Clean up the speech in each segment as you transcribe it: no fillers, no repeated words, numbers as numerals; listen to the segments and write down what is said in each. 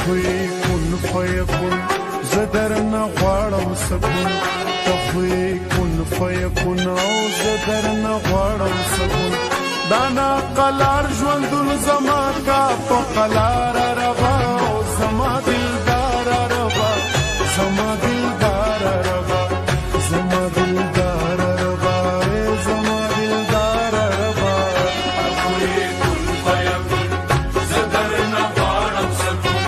تخوی کن فیکون زدرنا غواړم سکون تخوی کن فیکون او زدرنا غواړم سکون دانا قلار ژوندون زما کا په قلار ربا او زما دلدار ربا زما دلدار ربا زما دلدار ربا زما دلدار ربا تخوی کن فیکون زدرنا غواړم سکون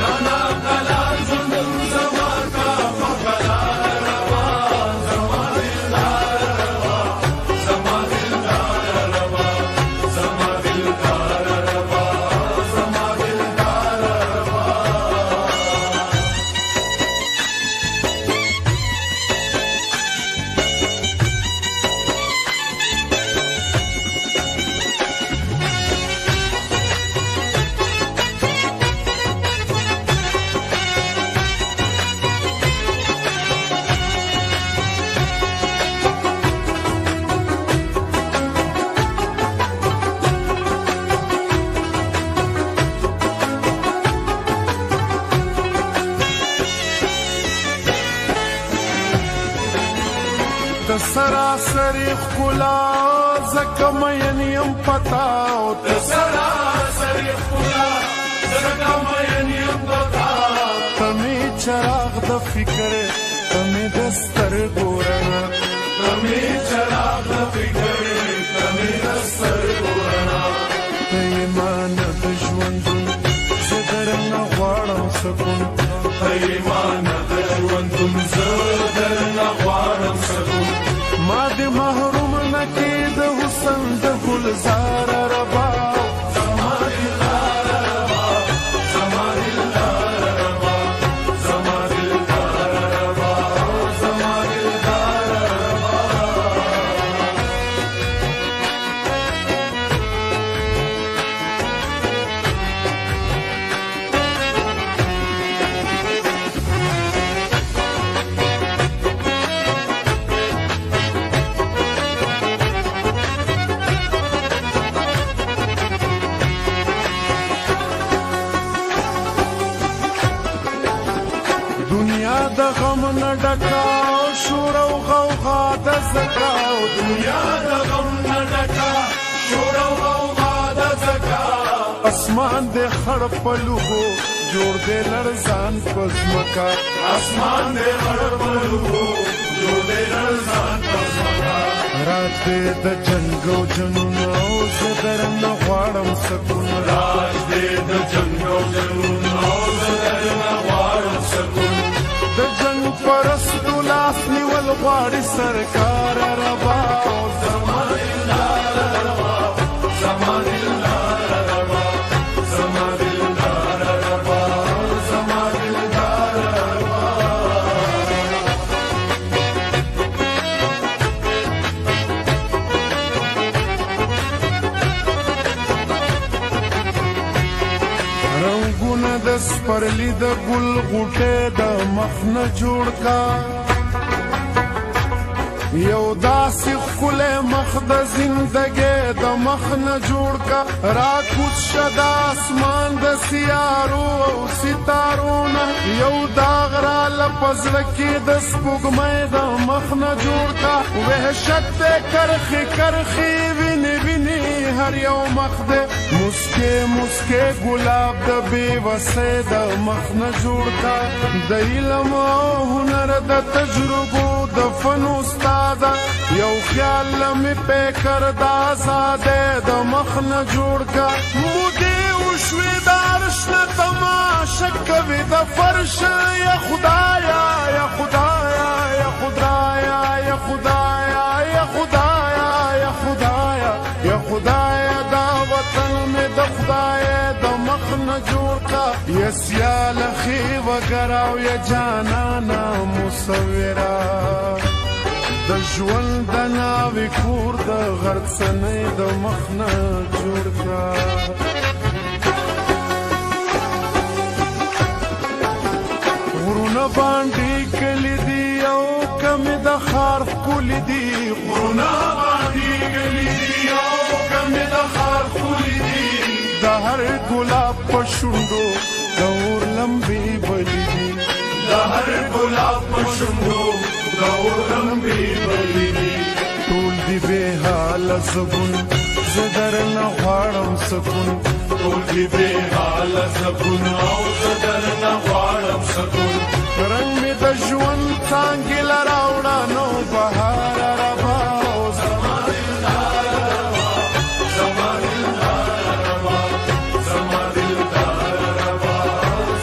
دانا قلار ژوندون زما کا په قلار ربا زما دلدار ربا زما دلدار ربا زما دلدار ربا زما دلدار ربا د سراسری ښکلا زکه مین یم پتاو د سراسری ښکلا زکه مین یم پتاو ته مې چراغ د فکر ته مې د سترګو رڼا ته مې چراغ د فکر ته مې د سترګو رڼا ته یې مانا د ژوندون زه درنه غواړم سکون ته یې مانا د ژوندون زه درنه غواړم سکون ما دې محروم نه کړې د حسن د ګلزار ربا زما دلدار ربا زما دلدار ربا زما دلدار ربا زما دلدار ربا دنیا د غم نه ډکا شور او غوغا د زکا دنیا د غم نه ډکه شور او غوغا د زکا اسمان دې خړ په لوګو جوړ دې لړزان په ځمکه اسمان دې خړ په لوګو جوړ دې لړزان په ځمکه رات دې د جنګ او جنون او زه درنه غواړم سکون راز دې د جنګ او جنون او زه درنه غواړم سکون د جنګ پرستو لاس نیول غواړي سرکار ربا زما دلدار ربا زما دلدار ربا زما دلدار ربا زما دلدار ربا رنگونه د سپرلی د ګل غوټه د مخ نه جوړ کا یو داسې ښکلی مخ د زندګۍ د مخ نه جوړ کا راکوز شه د اسمان د سیارو او ستارو نه یو داغ راله په زړه کې د سپوږمۍ د مخ نه جوړ کا وحشت دی کرښې کرښې وینې وینې هر یو مخ دی مسکې مسکې ګلاب د بېوسۍ د مخ نه جوړ کا د علم او هنر د تجربو د فن استاده یو خیال مې پیکر د ازادۍ د مخ نه جوړ کا مودې وشوې د عرش نه تماشه کوي د فرش یا خدایا یا خدایا یا خدایا یا خدایا یا خدایا یا خدایا یا خدایا دا وطن مې د خدای د مخ نه جوړ کا یا سیال خې وګرا او یا جانانا مصوره د ژوند د ناوې کور د غرڅنۍ د مخ نه جوړ کا غرونه باندې کلی دي او کمې د ښار ښکلي دي غرونه باندې کلي دي او کمې د ښار ښکلي دي د هر ګلاب په شونډو د اور ګلاب مشمو د اورمبي بلېږي ټول دی بے حال زبون زه درنه غواړم سکون ټول دې بې حاله زبون او زه درنه غواړم سکون رنګ مې د ژوند څانګې له راوړه نو بهار ربا او زما دلدار روا زما دلدار روا زما دلدار روا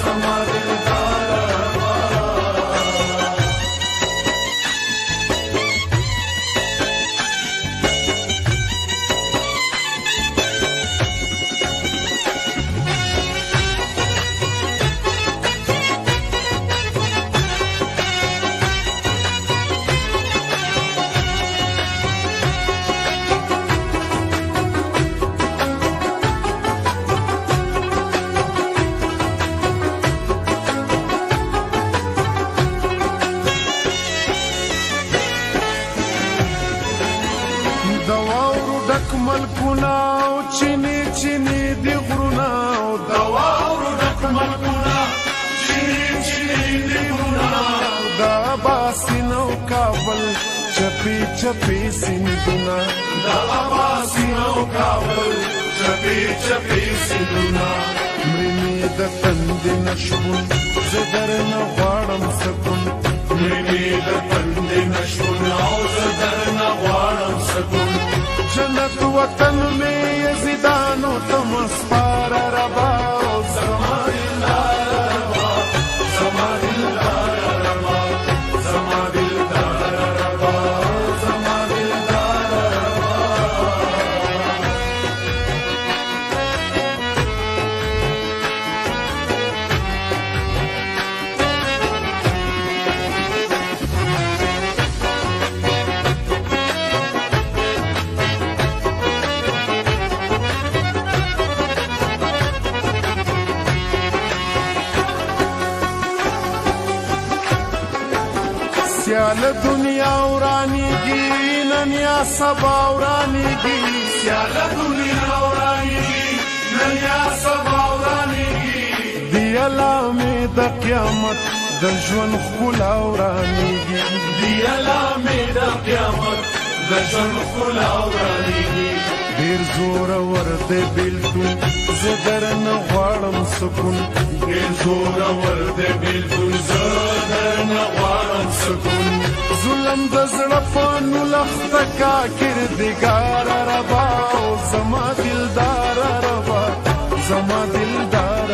زما دلدار روا د واورو ډک ملکونه او چینې چینې د غرونه او د واورو ډک ملکونه چینې چینې دي غرونه د اباسین او کابل چپی چپی سیندونه د اباسین او کابل چپې چپې سیندونه مړی مې د تندې نشبون زه درنه غواړم سکون مړی د تندې نشون او زه درنه غواړم سکون جنت وطن میں یزیدانو تم اسپار ربا او زما دلدار روا زما دلدار روا زما دلدار روا زما دلدار روا سیال دنیا ورانیږي نن یا سبا ورانیږي سیاله دنیا ورانیږي نن یا سبا ورانیږي دی علامې د قیامت د ژوند ښکلا ورانیږي دی علامې د قیامت د ژوند ښکلا ورانیږي ډېر زورور دی بېلتون زه درنه غواړم سکون ډېر زورور دی بېلتون زه درنه غواړم سکون ظلم د زړه په نولخته کا کردګار ربا او زما دلدار ربا زما دلدار